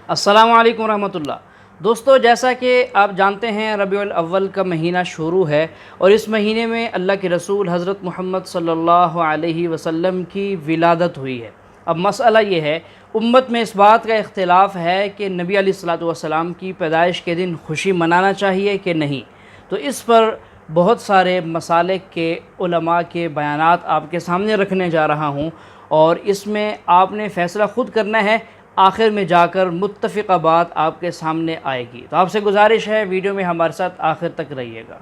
السلام علیکم ورحمۃ اللہ۔ دوستو، جیسا کہ آپ جانتے ہیں ربیع الاول کا مہینہ شروع ہے اور اس مہینے میں اللہ کے رسول حضرت محمد صلی اللہ علیہ وسلم کی ولادت ہوئی ہے۔ اب مسئلہ یہ ہے، امت میں اس بات کا اختلاف ہے کہ نبی علیہ الصلوۃ والسلام کی پیدائش کے دن خوشی منانا چاہیے کہ نہیں۔ تو اس پر بہت سارے مسالک کے علماء کے بیانات آپ کے سامنے رکھنے جا رہا ہوں، اور اس میں آپ نے فیصلہ خود کرنا ہے، آخر میں جا کر متفقہ بات آپ کے سامنے آئے گی۔ تو آپ سے گزارش ہے ویڈیو میں ہمارے ساتھ آخر تک رہیے گا۔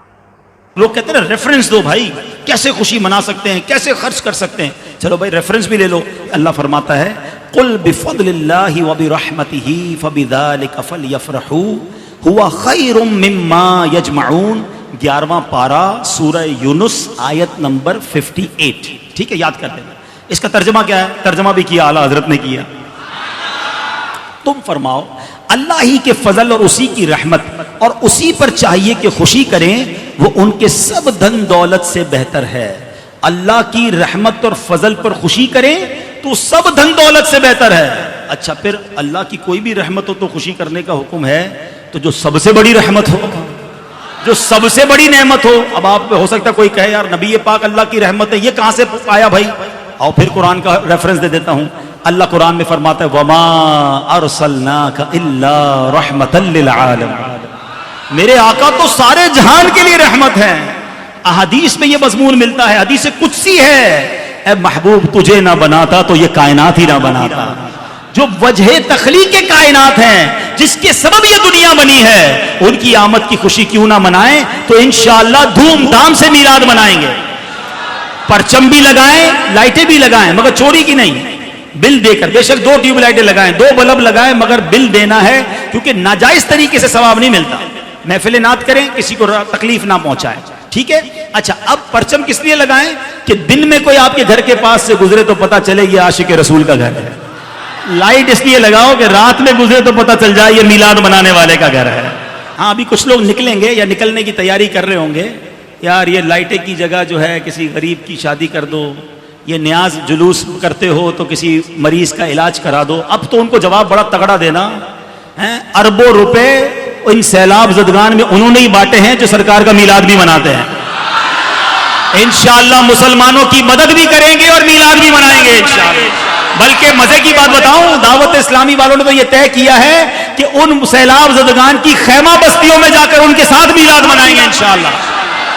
لوگ کہتے ہیں ریفرنس دو بھائی، کیسے خوشی منا سکتے ہیں، کیسے خرچ کر سکتے ہیں۔ چلو بھائی ریفرنس بھی لے لو۔ اللہ فرماتا ہے قل بفضل اللہ وبرحمتہ فبذلک فلیفرحوا هو خیر مما یجمعون، 11واں پارہ سورہ یونس آیت نمبر 58۔ ٹھیک ہے، یاد کر لینا۔ اس کا ترجمہ کیا ہے؟ ترجمہ بھی کیا اعلیٰ حضرت نے کیا۔ تم فرماؤ اللہ ہی کے فضل اور اسی کی رحمت اور اسی پر چاہیے کہ خوشی کریں، وہ ان کے سب دھن دولت سے بہتر ہے۔ اللہ کی رحمت اور فضل پر خوشی کریں تو سب دھن دولت سے بہتر ہے۔ اچھا، پھر اللہ کی کوئی بھی رحمت ہو تو خوشی کرنے کا حکم ہے، تو جو سب سے بڑی رحمت ہو، جو سب سے بڑی نعمت ہو، اب آپ ہو سکتا ہے کوئی کہے یار نبی پاک اللہ کی رحمت ہے، یہ کہاں سے آیا بھائی؟ اور پھر قرآن کا ریفرنس دے دیتا ہوں۔ اللہ قرآن میں فرماتا ہے وَمَا أَرْسَلْنَاكَ إِلَّا رَحْمَةً لِلْعَالَمِينَ، میرے آقا تو سارے جہان کے لیے رحمت ہیں۔ احادیث میں یہ مضمون ملتا ہے، حدیث قدسی ہے، اے محبوب تجھے نہ بناتا تو یہ کائنات ہی نہ بناتا۔ جو وجہ تخلیق کائنات ہیں، جس کے سبب یہ دنیا بنی ہے، ان کی آمد کی خوشی کیوں نہ منائیں؟ تو انشاءاللہ دھوم دھام سے میلاد منائیں گے، پرچم بھی لگائیں، لائٹیں بھی لگائیں، مگر چوری کی نہیں، بل دے کر۔ بے شک 2 ٹیوب لائٹیں لگائیں، 2 بلب لگائیں، مگر بل دینا ہے، کیونکہ ناجائز طریقے سے ثواب نہیں ملتا۔ محفل نعت کریں، کسی کو تکلیف نہ پہنچائیں، ٹھیک ہے؟ اچھا، اب پرچم کس لیے لگائیں؟ کہ دن میں کوئی آپ کے گھر کے پاس سے گزرے تو پتہ چلے یہ عاشق رسول کا گھر ہے۔ لائٹ اس لیے لگاؤ کہ رات میں گزرے تو پتہ چل جائے یہ میلاد منانے والے کا گھر ہے۔ ہاں، ابھی کچھ لوگ نکلیں گے یا نکلنے کی تیاری کر رہے ہوں گے، یار یہ لائٹیں کی جگہ جو ہے کسی غریب کی شادی کر دو، یہ نیاز جلوس کرتے ہو تو کسی مریض کا علاج کرا دو۔ اب تو ان کو جواب بڑا تگڑا دینا ہے، اربوں روپے ان سیلاب زدگان میں انہوں نے ہی بانٹے ہیں جو سرکار کا میلاد بھی مناتے ہیں۔ انشاءاللہ مسلمانوں کی مدد بھی کریں گے اور میلاد بھی منائیں گے انشاءاللہ۔ بلکہ مزے کی بات بتاؤں، دعوت اسلامی والوں نے تو یہ طے کیا ہے کہ ان سیلاب زدگان کی خیمہ بستیوں میں جا کر ان کے ساتھ میلاد منائیں گے انشاءاللہ۔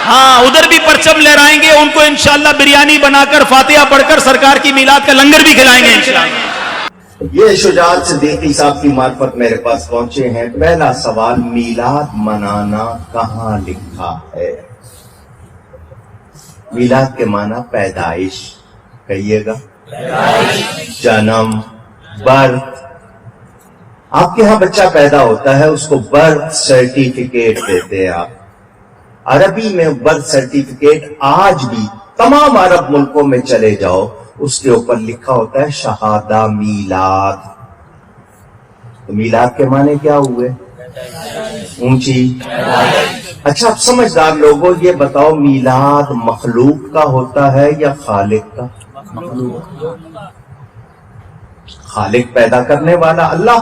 ہاں، ادھر بھی پرچم لہرائیں گے، ان کو انشاءاللہ بریانی بنا کر فاتحہ پڑھ کر سرکار کی میلاد کا لنگر بھی کھلائیں گے انشاءاللہ۔ یہ شجاعت صدیقی صاحب کی معرفت میرے پاس پہنچے ہیں۔ پہلا سوال، میلاد منانا کہاں لکھا ہے؟ میلاد کے معنی پیدائش، کہیے گا، جنم، برتھ۔ آپ کے ہاں بچہ پیدا ہوتا ہے، اس کو برتھ سرٹیفکیٹ دیتے ہیں آپ۔ عربی میں برتھ سرٹیفکیٹ آج بھی تمام عرب ملکوں میں چلے جاؤ، اس کے اوپر لکھا ہوتا ہے شہادہ میلاد۔ تو میلاد کے معنی کیا ہوئے؟ اونچی۔ اچھا، اب سمجھدار لوگوں یہ بتاؤ، میلاد مخلوق کا ہوتا ہے یا خالق کا؟ خالق پیدا کرنے والا اللہ،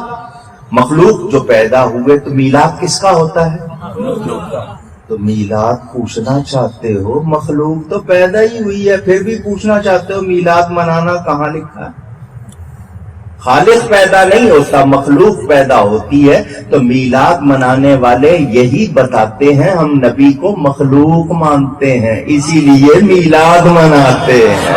مخلوق جو پیدا ہوئے، تو میلاد کس کا ہوتا ہے؟ تو میلاد پوچھنا چاہتے ہو، مخلوق تو پیدا ہی ہوئی ہے، پھر بھی پوچھنا چاہتے ہو میلاد منانا کہاں لکھا ہے؟ خالق پیدا نہیں ہوتا، مخلوق پیدا ہوتی ہے، تو میلاد منانے والے یہی بتاتے ہیں ہم نبی کو مخلوق مانتے ہیں، اسی لیے میلاد مناتے ہیں۔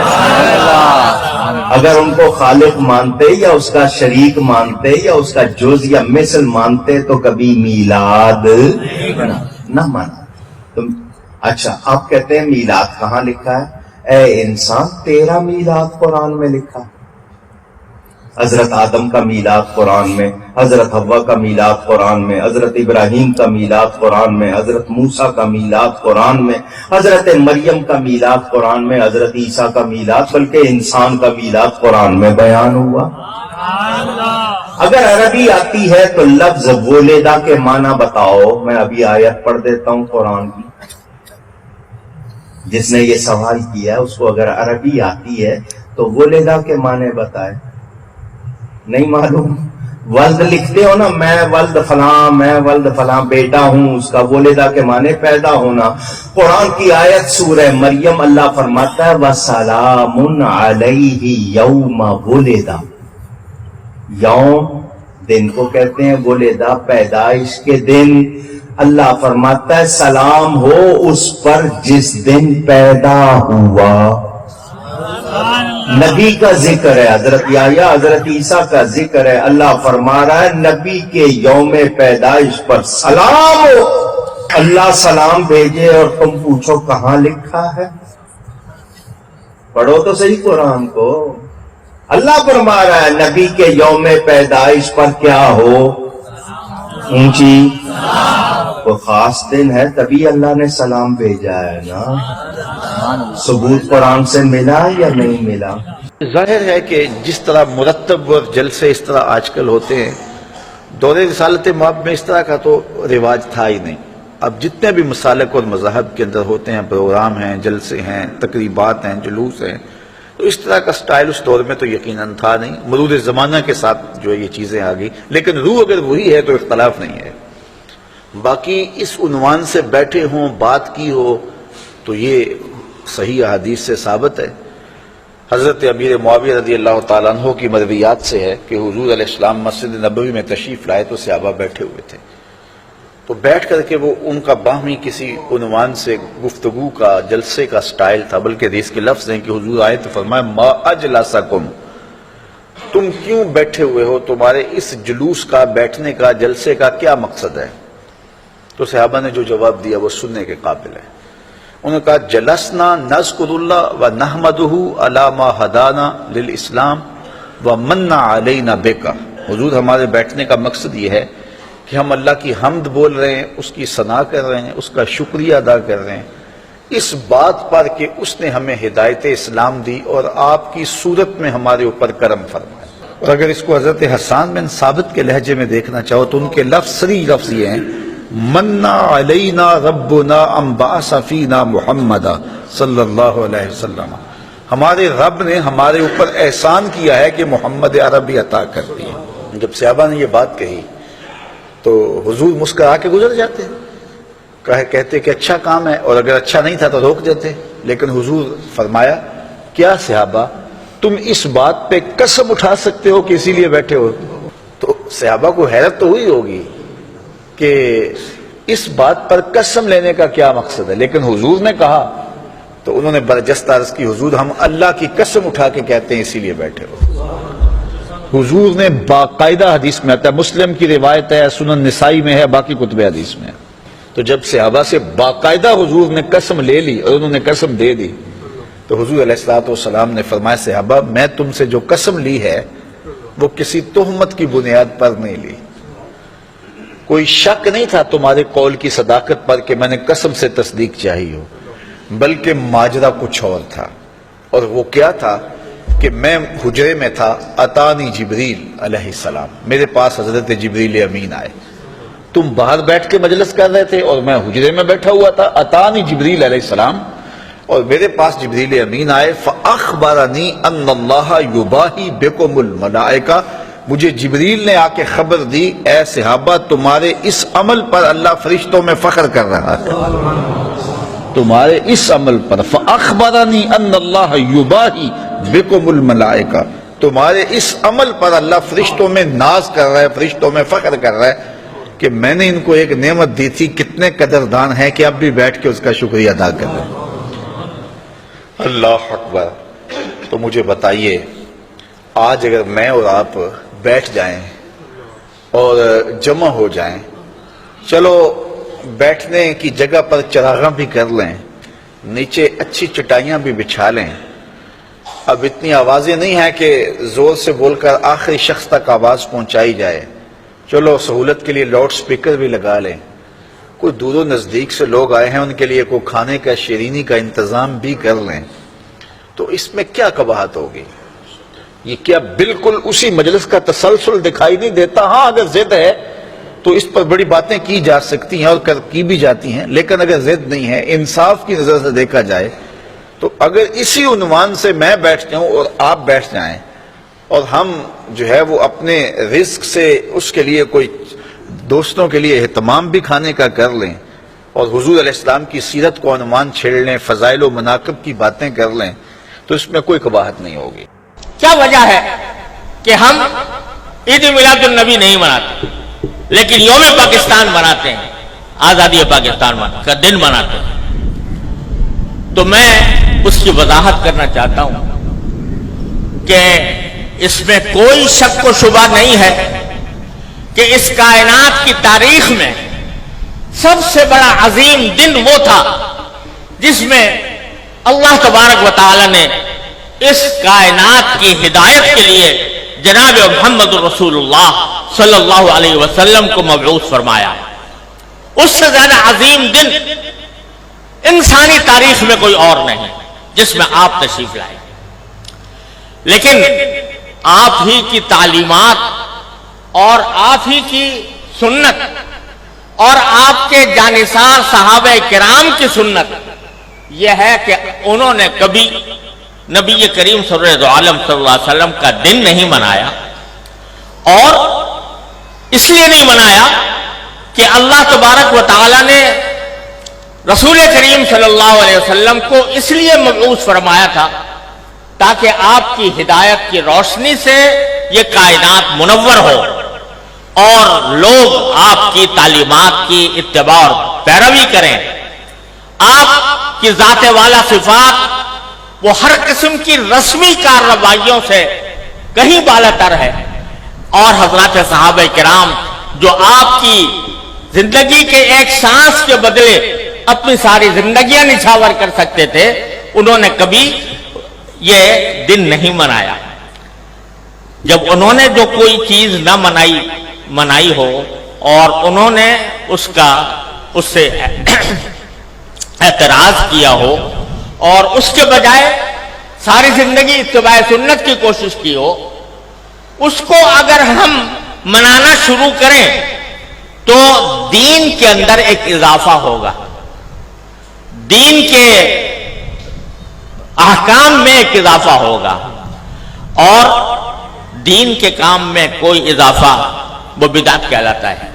اگر ان کو خالق مانتے یا اس کا شریک مانتے یا اس کا جز یا مثل مانتے تو کبھی میلاد نہ مانا۔ اچھا، آپ کہتے ہیں میلاد کہاں لکھا ہے؟ اے انسان، تیرا میلاد قرآن میں لکھا ہے۔ حضرت آدم کا میلاد قرآن میں، حضرت حوا کا میلاد قرآن میں، حضرت ابراہیم کا میلاد قرآن میں، حضرت موسیٰ کا میلاد قرآن میں، حضرت مریم کا میلاد قرآن میں، حضرت عیسیٰ کا میلاد، بلکہ انسان کا میلاد قرآن میں بیان ہوا۔ اگر عربی آتی ہے تو لفظ ولدہ کے معنی بتاؤ۔ میں ابھی آیت پڑھ دیتا ہوں قرآن کی، جس نے یہ سوال کیا اس کو اگر عربی آتی ہے تو ولدہ کے معنی بتائے۔ نہیں معلوم؟ ولد لکھتے ہو نا، میں ولد فلاں، میں ولد فلاں بیٹا ہوں اس کا، ولدہ کے معنی پیدا ہونا۔ قرآن کی آیت سورہ مریم اللہ فرماتا ہے وَسَلَامٌ عَلَيْهِ يَوْمَ وُلِدَ، یوم دن کو کہتے ہیں، ولدہ پیدائش کے دن۔ اللہ فرماتا ہے سلام ہو اس پر جس دن پیدا ہوا۔ نبی کا ذکر ہے، حضرت یحییٰ حضرت عیسیٰ کا ذکر ہے، اللہ فرما رہا ہے نبی کے یوم پیدائش پر سلام ہو۔ اللہ سلام بھیجے اور تم پوچھو کہاں لکھا ہے؟ پڑھو تو صحیح قرآن کو۔ اللہ فرما رہا ہے نبی کے یوم پیدائش پر کیا ہو؟ اونچی وہ خاص دن ہے، تبھی اللہ نے سلام بھیجا ہے نا۔ ثبوت قرآن سے ملا یا نہیں ملا؟ ظاہر ہے کہ جس طرح مرتب اور جلسے اس طرح آج کل ہوتے ہیں، دور رسالت مآب میں اس طرح کا تو رواج تھا ہی نہیں۔ اب جتنے بھی مسالک اور مذاہب کے اندر ہوتے ہیں، پروگرام ہیں، جلسے ہیں، تقریبات ہیں، جلوس ہیں، تو اس طرح کا سٹائل اس دور میں تو یقیناً تھا نہیں۔ مرور زمانہ کے ساتھ جو ہے یہ چیزیں آ گئی، لیکن روح اگر وہی ہے تو اختلاف نہیں ہے۔ باقی اس عنوان سے بیٹھے ہوں، بات کی ہو، تو یہ صحیح احادیث سے ثابت ہے۔ حضرت امیر معاویہ رضی اللہ تعالیٰ عنہ کی مرویات سے ہے کہ حضور علیہ السلام مسجد نبوی میں تشریف لائے تو صحابہ بیٹھے ہوئے تھے، تو بیٹھ کر کے وہ ان کا باہمی کسی عنوان سے گفتگو کا، جلسے کا سٹائل تھا، بلکہ حدیث کے لفظ ہیں کہ حضور آئے تو فرمایا ما اجلسکم، تم کیوں بیٹھے ہوئے ہو، تمہارے اس جلوس کا، بیٹھنے کا، جلسے کا کیا مقصد ہے؟ تو صحابہ نے جو جواب دیا وہ سننے کے قابل ہے۔ انہوں نے کہا جلسنا نذکر اللہ و نحمدہ علی ما ہدانا للاسلام و من علینا بکا، حضور ہمارے بیٹھنے کا مقصد یہ ہے کہ ہم اللہ کی حمد بول رہے ہیں، اس کی ثنا کر رہے ہیں، اس کا شکریہ ادا کر رہے ہیں اس بات پر کہ اس نے ہمیں ہدایت اسلام دی اور آپ کی صورت میں ہمارے اوپر کرم فرمایا۔ اور اگر اس کو حضرت حسان بن ثابت کے لہجے میں دیکھنا چاہو تو ان کے لفظ صریح لفظ یہ ہیں منا علینا ربنا ام بعث فینا محمدا صلی اللہ علیہ وسلم، ہمارے رب نے ہمارے اوپر احسان کیا ہے کہ محمد عربی عطا کر دی۔ جب صحابہ نے یہ بات کہی تو حضور مسکرا کے گزر جاتے، کہتے کہ اچھا کام ہے، اور اگر اچھا نہیں تھا تو روک دیتے، لیکن حضور فرمایا کیا صحابہ تم اس بات پہ قسم اٹھا سکتے ہو کہ اسی لیے بیٹھے ہو؟ تو صحابہ کو حیرت تو ہوئی ہوگی کہ اس بات پر قسم لینے کا کیا مقصد ہے، لیکن حضور نے کہا تو انہوں نے برجستہ عرض کی حضور ہم اللہ کی قسم اٹھا کے کہتے ہیں اسی لیے بیٹھے ہو۔ حضور نے باقاعدہ حدیث میں آتا ہے، مسلم کی روایت ہے، سنن نسائی میں ہے، باقی کتب حدیث میں ہے، تو جب صحابہ سے باقاعدہ حضور نے قسم لے لی اور انہوں نے قسم دے دی تو حضور علیہ الصلوۃ والسلام نے فرمایا صحابہ میں تم سے جو قسم لی ہے وہ کسی تہمت کی بنیاد پر نہیں لی، کوئی شک نہیں تھا تمہارے قول کی صداقت پر کہ میں نے قسم سے تصدیق چاہی ہو، بلکہ ماجرا کچھ اور تھا، اور وہ کیا تھا کہ میں حجرے میں تھا، اتانی جبریل علیہ السلام، میرے پاس حضرت جبریل امین آئے، تم باہر بیٹھ کے مجلس کر رہے تھے اور میں حجرے میں بیٹھا ہوا تھا، اتانی جبریل علیہ السلام، اور میرے پاس جبریل امین آئے فاخبرنی ان اللہ یباہی بکم الملائکہ، مجھے جبریل نے آ کے خبر دی اے صحابہ تمہارے اس عمل پر اللہ فرشتوں میں فخر کر رہا ہے، تمہارے اس عمل پر، فاخبرنی ان اللہ یباہی بکم الملائکہ، تمہارے اس عمل پر اللہ فرشتوں میں ناز کر رہا ہے، فرشتوں میں فخر کر رہا ہے کہ میں نے ان کو ایک نعمت دی تھی، کتنے قدردان ہیں کہ اب بھی بیٹھ کے اس کا شکریہ ادا کر رہے ہیں۔ اللہ اکبر۔ تو مجھے بتائیے آج اگر میں اور آپ بیٹھ جائیں اور جمع ہو جائیں، چلو بیٹھنے کی جگہ پر چراغاں بھی کر لیں، نیچے اچھی چٹائیاں بھی بچھا لیں، اب اتنی آوازیں نہیں ہیں کہ زور سے بول کر آخری شخص تک آواز پہنچائی جائے، چلو سہولت کے لیے لاؤڈ سپیکر بھی لگا لیں، کوئی دور و نزدیک سے لوگ آئے ہیں ان کے لیے کوئی کھانے کا شیرینی کا انتظام بھی کر لیں، تو اس میں کیا قباحت ہوگی؟ یہ کیا بالکل اسی مجلس کا تسلسل دکھائی نہیں دیتا؟ ہاں اگر ضد ہے تو اس پر بڑی باتیں کی جا سکتی ہیں اور کی بھی جاتی ہیں، لیکن اگر ضد نہیں ہے، انصاف کی نظر سے دیکھا جائے تو اگر اسی عنوان سے میں بیٹھ جاؤں اور آپ بیٹھ جائیں اور ہم جو ہے وہ اپنے رزق سے اس کے لیے کوئی دوستوں کے لیے اہتمام بھی کھانے کا کر لیں اور حضور علیہ السلام کی سیرت کو عنوان چھیڑ لیں، فضائل و مناقب کی باتیں کر لیں، تو اس میں کوئی قباحت نہیں ہوگی۔ کیا وجہ ہے کہ ہم عید میلاد النبی نہیں مناتے لیکن یوم پاکستان مناتے ہیں، آزادی پاکستان کا دن مناتے ہیں؟ تو میں اس کی وضاحت کرنا چاہتا ہوں کہ اس میں کوئی شک و شبہ نہیں ہے کہ اس کائنات کی تاریخ میں سب سے بڑا عظیم دن وہ تھا جس میں اللہ تبارک و تعالی نے اس کائنات کی ہدایت کے لیے جناب محمد رسول اللہ صلی اللہ علیہ وسلم کو مبعوث فرمایا۔ اس سے زیادہ عظیم دن انسانی تاریخ میں کوئی اور نہیں جس میں آپ تشریف لائے، لیکن آپ ہی کی تعلیمات اور آپ ہی کی سنت اور آپ کے جانثار صحابہ کرام کی سنت یہ ہے کہ انہوں نے کبھی نبی کریم سرور عالم صلی اللہ علیہ وسلم کا دن نہیں منایا، اور اس لیے نہیں منایا کہ اللہ تبارک و تعالی نے رسول کریم صلی اللہ علیہ وسلم کو اس لیے مبعوث فرمایا تھا تاکہ آپ کی ہدایت کی روشنی سے یہ کائنات منور ہو اور لوگ آپ کی تعلیمات کی اتباع اور پیروی کریں۔ آپ کی ذات والا صفات وہ ہر قسم کی رسمی کارروائیوں سے کہیں بالاتر ہے، اور حضرات صحابہ کرام جو آپ کی زندگی کے ایک سانس کے بدلے اپنی ساری زندگیاں نچھاور کر سکتے تھے، انہوں نے کبھی یہ دن نہیں منایا۔ جب انہوں نے جو کوئی چیز نہ منائی ہو اور انہوں نے اس سے اعتراض کیا ہو اور اس کے بجائے ساری زندگی اتباع سنت کی کوشش کی ہو، اس کو اگر ہم منانا شروع کریں تو دین کے اندر ایک اضافہ ہوگا، دین کے احکام میں ایک اضافہ ہوگا، اور دین کے کام میں کوئی اضافہ وہ بدعت کہلاتا ہے۔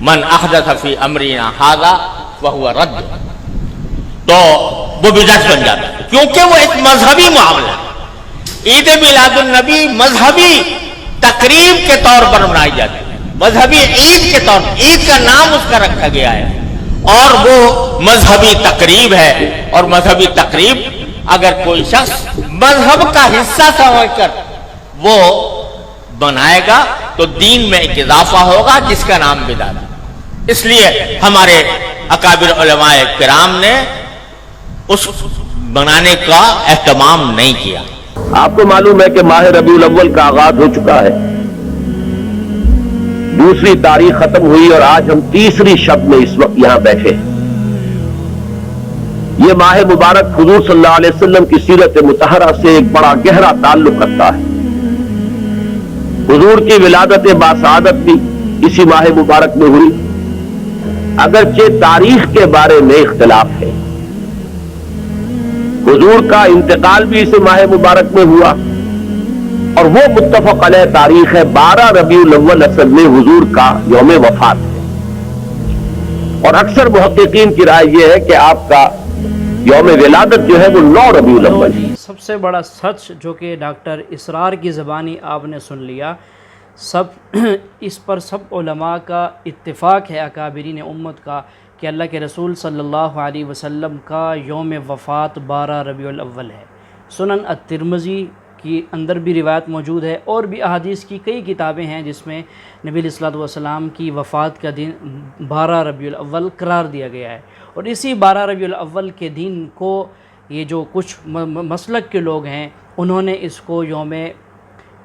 من احدث فی امرنا ھذا فہو رد، تو وہ بدعت بن جاتا ہے کیونکہ وہ ایک مذہبی معاملہ ہے۔ عید میلاد النبی مذہبی تقریب کے طور پر منائی جاتی ہے، مذہبی عید کے طور پر، عید کا نام اس کا رکھا گیا ہے، اور وہ مذہبی تقریب ہے، اور مذہبی تقریب اگر کوئی شخص مذہب کا حصہ سمجھ کر وہ بنائے گا تو دین میں ایک اضافہ ہوگا جس کا نام بدعت ہے۔ اس لیے ہمارے اکابر علماء کرام نے اس بنانے کا اہتمام نہیں کیا۔ آپ کو معلوم ہے کہ ماہ ربیع الاول کا آغاز ہو چکا ہے، دوسری تاریخ ختم ہوئی اور آج ہم تیسری شب میں اس وقت یہاں بیٹھے ہیں۔ یہ ماہ مبارک حضور صلی اللہ علیہ وسلم کی سیرت مطہرہ سے ایک بڑا گہرا تعلق رکھتا ہے۔ حضور کی ولادت باسعادت بھی اسی ماہ مبارک میں ہوئی، اگرچہ تاریخ کے بارے میں اختلاف ہے۔ حضور کا انتقال بھی اس ماہ مبارک میں ہوا، اور وہ متفق علیہ تاریخ ہے 12 ربیع الاول اصل میں حضور کا یوم وفات ہے، اور اکثر محققین کی رائے یہ ہے کہ آپ کا یوم ولادت جو ہے وہ 9 ربیع الاول ہے۔ سب سے بڑا سچ جو کہ ڈاکٹر اسرار کی زبانی آپ نے سن لیا، اس پر سب علماء کا اتفاق ہے، اکابرین امت کا، کہ اللہ کے رسول صلی اللہ علیہ وسلم کا یوم وفات 12 ربیع الاول ہے۔ سنن الترمذی کی اندر بھی روایت موجود ہے، اور بھی احادیث کی کئی کتابیں ہیں جس میں نبی علیہ الصلوۃ والسلام کی وفات کا دن 12 ربیع الاول قرار دیا گیا ہے، اور اسی 12 ربیع الاول کے دن کو یہ جو کچھ مسلک کے لوگ ہیں انہوں نے اس کو یوم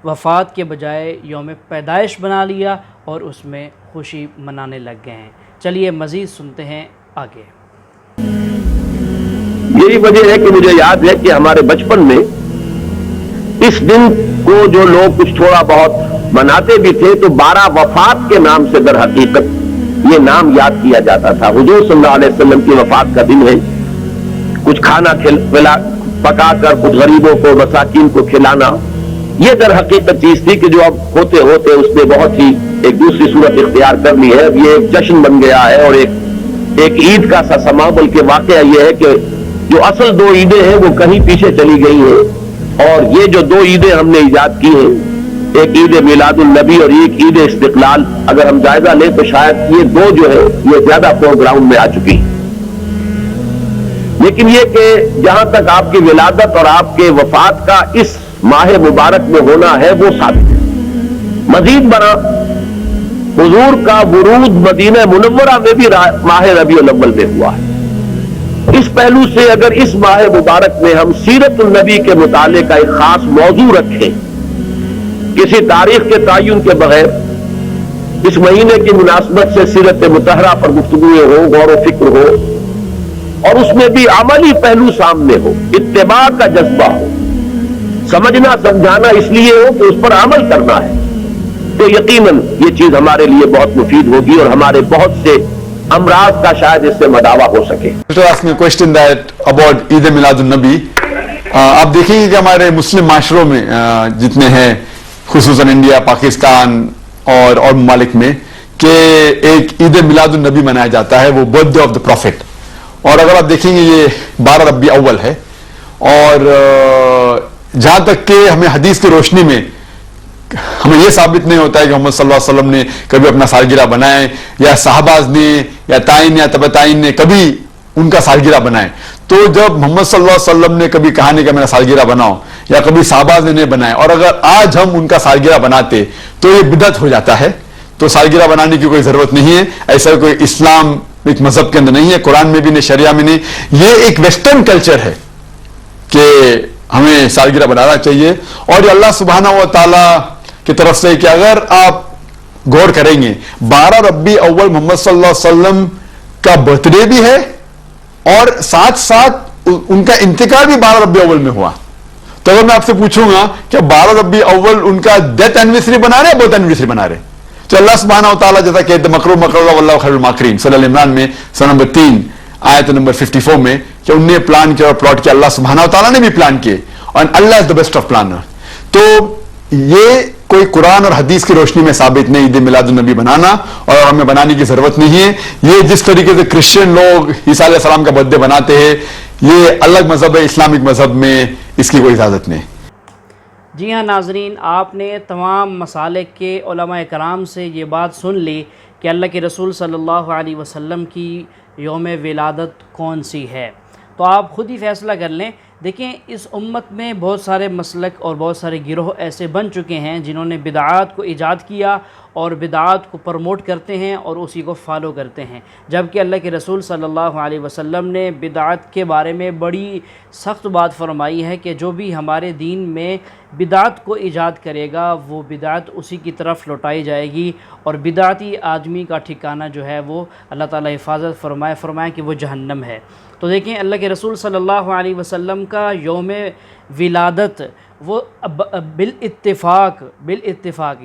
وفات کے بجائے یوم پیدائش بنا لیا اور اس میں خوشی منانے لگ گئے ہیں۔ چلیے مزید سنتے ہیں آگے۔ یہی وجہ ہے کہ مجھے یاد ہے کہ ہمارے بچپن میں اس دن کو جو لوگ کچھ تھوڑا بہت مناتے بھی تھے تو 12 وفات کے نام سے در حقیقت یہ نام یاد کیا جاتا تھا۔ حضور صلی اللہ علیہ وسلم کی وفات کا دن ہے، کچھ کھانا پکا کر کچھ غریبوں کو مساکین کو کھلانا، یہ در حقیقت چیز تھی کہ جو اب ہوتے ہوتے اس نے بہت ہی ایک دوسری صورت اختیار کر لی ہے. اب یہ ایک جشن بن گیا ہے اور ایک عید کا سا سما. بلکہ واقعہ یہ ہے کہ جو اصل دو عیدیں ہیں وہ کہیں پیچھے چلی گئی ہیں, اور یہ جو دو عیدیں ہم نے ایجاد کی ہیں, ایک عید میلاد النبی اور ایک عید استقلال, اگر ہم جائزہ لیں تو شاید یہ دو جو ہے یہ زیادہ فور گراؤنڈ میں آ چکی ہیں. لیکن یہ کہ جہاں تک آپ کی ولادت اور آپ کے وفات کا اس ماہ مبارک میں ہونا ہے وہ ثابت ہے. مزید برآں حضور کا ورود مدینہ منورہ میں بھی ماہ ربیع الاول میں ہوا ہے. اس پہلو سے اگر اس ماہ مبارک میں ہم سیرت النبی کے مطالعے کا ایک خاص موضوع رکھیں, کسی تاریخ کے تعین کے بغیر اس مہینے کی مناسبت سے سیرت مطہرہ پر گفتگویں ہو, غور و فکر ہو, اور اس میں بھی عملی پہلو سامنے ہو, اتباع کا جذبہ ہو, سمجھنا سمجھانا اس لیے ہو کہ اس پر عمل کرنا ہے, تو یقیناً یہ چیز ہمارے لیے بہت مفید ہوگی اور ہمارے بہت سے امراض کا شاید اس سے مداوع ہو سکے. Question that about Eid Milad النبی. آپ دیکھیں گے کہ ہمارے مسلم معاشروں میں جتنے ہیں, خصوصاً انڈیا, پاکستان اور ممالک میں, کہ ایک عید میلاد النبی منایا جاتا ہے, وہ birthday of the prophet. اور اگر آپ دیکھیں گے یہ 12 ربیع اول ہے, اور جہاں تک کہ ہمیں حدیث کی روشنی میں ہمیں یہ ثابت نہیں ہوتا ہے کہ محمد صلی اللہ علیہ وسلم نے کبھی اپنا سالگرہ بنائے, یا صحابہ نے یا تائین یا تبع تائین نے کبھی ان کا سالگرہ بنائے. تو جب محمد صلی اللہ علیہ وسلم نے کبھی کہا نہیں کہ میرا سالگرہ بناؤ, یا کبھی صحابہ نے نہیں بنائے, اور اگر آج ہم ان کا سالگرہ بناتے تو یہ بدعت ہو جاتا ہے. تو سالگرہ بنانے کی کوئی ضرورت نہیں ہے. ایسا کوئی اسلام ایک مذہب کے اندر نہیں ہے, قرآن میں بھی نہیں, شریعہ میں نہیں. یہ ایک ویسٹرن کلچر ہے کہ ہمیں سالگرہ بنانا چاہیے. اور یہ اللہ سبحانہ و تعالی کی طرف سے کہ اگر آپ غور کریں گے 12 ربیع اول محمد صلی اللہ علیہ وسلم کا برتھ ڈے بھی ہے, اور ساتھ ساتھ ان کا انتقال بھی 12 ربیع اول میں ہوا. تو اگر میں آپ سے پوچھوں گا کہ 12 ربیع اول ان کا ڈیتھ اینیورسری بنا رہے, برتھ اینیورسری بنا رہے, تو اللہ سبحانہ و تعالیٰ جیسا کہتے ہیں مکرو مکر اللہ واللہ خیر الماکرین, سورہ ال عمران میں سورہ نمبر 3 آیت نمبر 54 میں, کہ انہوں نے پلان کیا اور پلاٹ کیا, اللہ سبحانہ و تعالیٰ نے بھی پلان کیے, اور اللہ از دا بیسٹ آف پلانر. تو یہ کوئی قرآن اور حدیث کی روشنی میں ثابت نہیں عید میلاد النبی بنانا, اور ہمیں بنانے کی ضرورت نہیں ہے. یہ جس طریقے سے کرسچن لوگ عیسیٰ علیہ السلام کا برتھ ڈے بناتے ہیں, یہ الگ مذہب ہے, اسلامک مذہب میں اس کی کوئی اجازت نہیں. جی ہاں ناظرین, آپ نے تمام مسالک کے علماء کرام سے یہ بات سن لی کہ اللہ کے رسول صلی اللہ علیہ وسلم کی یوم ولادت کون سی ہے. تو آپ خود ہی فیصلہ کر لیں. دیکھیں, اس امت میں بہت سارے مسلک اور بہت سارے گروہ ایسے بن چکے ہیں جنہوں نے بدعات کو ایجاد کیا اور بدعات کو پروموٹ کرتے ہیں اور اسی کو فالو کرتے ہیں, جبکہ اللہ کے رسول صلی اللہ علیہ وسلم نے بدعات کے بارے میں بڑی سخت بات فرمائی ہے کہ جو بھی ہمارے دین میں بدعات کو ایجاد کرے گا وہ بدعات اسی کی طرف لوٹائی جائے گی, اور بدعتی آدمی کا ٹھکانہ جو ہے وہ اللہ تعالیٰ حفاظت فرمائے کہ وہ جہنم ہے. تو دیکھیں, اللہ کے رسول صلی اللہ علیہ وسلم کا یوم ولادت وہ بالاتفاق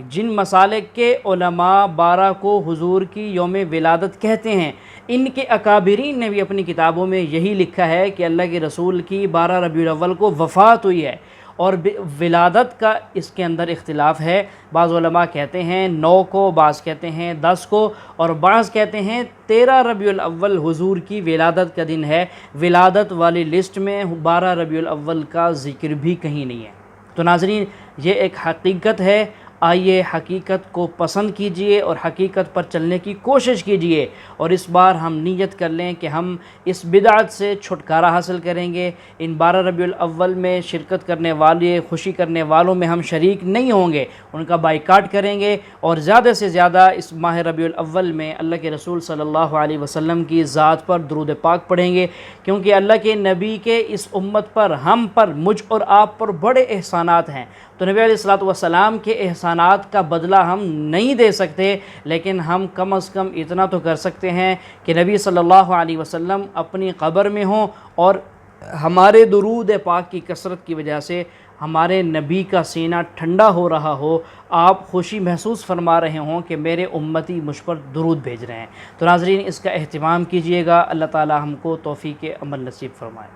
جن مسالک کے علماء 12 کو حضور کی یوم ولادت کہتے ہیں, ان کے اکابرین نے بھی اپنی کتابوں میں یہی لکھا ہے کہ اللہ کے رسول کی 12 ربیع الاول کو وفات ہوئی ہے, اور ولادت کا اس کے اندر اختلاف ہے. بعض علماء کہتے ہیں 9 کو, بعض کہتے ہیں 10 کو, اور بعض کہتے ہیں 13 ربیع الاول حضور کی ولادت کا دن ہے. ولادت والی لسٹ میں 12 ربیع الاول کا ذکر بھی کہیں نہیں ہے. تو ناظرین, یہ ایک حقیقت ہے. آئیے حقیقت کو پسند کیجئے اور حقیقت پر چلنے کی کوشش کیجئے, اور اس بار ہم نیت کر لیں کہ ہم اس بدعت سے چھٹکارا حاصل کریں گے. ان 12 ربیع الاول میں شرکت کرنے والے, خوشی کرنے والوں میں ہم شریک نہیں ہوں گے, ان کا بائیکاٹ کریں گے, اور زیادہ سے زیادہ اس ماہ ربیع الاول میں اللہ کے رسول صلی اللہ علیہ وسلم کی ذات پر درود پاک پڑھیں گے, کیونکہ اللہ کے نبی کے اس امت پر, ہم پر, مجھ اور آپ پر بڑے احسانات ہیں. تو نبی علیہ السلام کے احسانات کا بدلہ ہم نہیں دے سکتے, لیکن ہم کم از کم اتنا تو کر سکتے ہیں کہ نبی صلی اللہ علیہ وسلم اپنی قبر میں ہوں, اور ہمارے درود پاک کی کثرت کی وجہ سے ہمارے نبی کا سینہ ٹھنڈا ہو رہا ہو, آپ خوشی محسوس فرما رہے ہوں کہ میرے امتی مجھ پر درود بھیج رہے ہیں. تو ناظرین, اس کا اہتمام کیجئے گا. اللہ تعالی ہم کو توفیق عمل نصیب فرمائے.